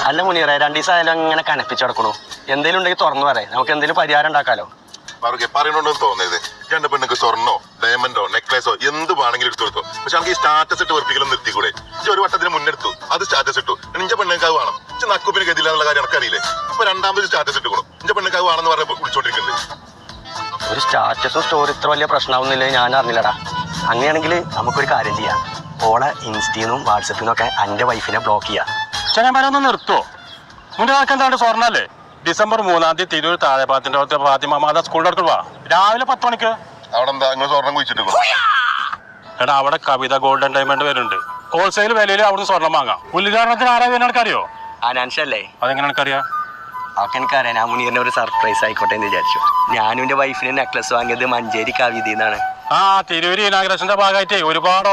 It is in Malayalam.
അല്ല മുനീറെ 2 ദിവസം ആയാലും അങ്ങനെ കനപ്പിച്ചു കിടക്കണു. എന്തെങ്കിലും ഉണ്ടെങ്കിൽ തുറന്നു പറയാം, നമുക്ക് എന്തെങ്കിലും പരിഹാരം ഉണ്ടാക്കാലോ. പറയണോണ്ടെന്ന് തോന്നിയത് രണ്ട് പെണ്ണുക്ക് സ്വർണ്ണോ ഡയമണ്ടോ നെക്ലേസോ എന്ത് വേണമെങ്കിലും എടുത്തു കൊടുത്തു. പക്ഷെ നമുക്ക് ഈ സ്റ്റാറ്റസ് ഇട്ട് വെറുപ്പിക്കലും നിർത്തിക്കൂടെ? ഒരു വട്ടത്തിന് മുന്നെടുത്തു, അത് സ്റ്റാറ്റസ് ഇട്ടു. ഇഞ്ച പെണ്ണുക്ക് അത് വേണം, നക്കുപ്പിന് ഗതിയില്ല എന്നുള്ള കാര്യം എനിക്കറിയില്ലേ? ഇപ്പൊ 2ാമത് സ്റ്റാറ്റസ് ഇട്ടുകൊള്ളു, ഇഞ്ച പെണ്ണുക്ക് അത് വേണമെന്ന് പറഞ്ഞ് വിളിച്ചോണ്ടിരിക്കുന്നുണ്ട്. ഒരു സ്റ്റാറ്റസും സ്റ്റോറി ഇത്ര വലിയ പ്രശ്നമാവുന്നില്ലേ ഞാൻ അറിഞ്ഞില്ലടാ. അങ്ങനെയാണെങ്കിൽ നമുക്കൊരു കാര്യം ചെയ്യാം, ഓളെ ഇൻസ്റ്റീന്നും വാട്സപ്പിന്നും ഒക്കെ എൻ്റെ വൈഫിനെ ബ്ലോക്ക് ചെയ്യാം. ചെങ്ങന്മാരൊന്ന് നിർത്തുവോ? മുന്നേ എന്താണ്ട് സ്വർണ്ണല്ലേ? ഡിസംബർ 3-ാം തീയതി തിരൂർ താഴെപ്പാത്തിന്റെ ഫാത്തിമ മാതാ സ്കൂളിന്റെ അടുത്ത് വാ, രാവിലെ 10 മണിക്ക്. അവിടെ എന്താ നിങ്ങൾ സ്വർണ്ണം കുഴിച്ചിട്ട്? എടാ അവിടെ കവിത ഗോൾഡൻ ഡയമണ്ട് വരുന്നുണ്ട്. ഹോൾസെയിൽ വിലയിൽ അവിടുന്ന് സ്വർണ്ണം വാങ്ങാം. ഉദ്ഘാടനത്തിന് ആരാ വരുന്ന അറിയോ? അനാൻഷല്ലേ? അതെങ്ങനെ എനിക്കറിയാം? അതൊക്കെ എനിക്കറിയാം. ഞാൻ മുനീറിന് ഒരു സർപ്രൈസ് ആയിക്കോട്ടെ എന്ന് വിചാരിച്ചു. ഞാനും എൻ്റെ വൈഫിന് നെക്ലസ് വാങ്ങിയത് മഞ്ചേരി കവിതയിൽ നിന്നാണ്. തിരൂര് ഇനാഗ്രേഷന്റെ ഭാഗമായിട്ടേ ഒരുപാട്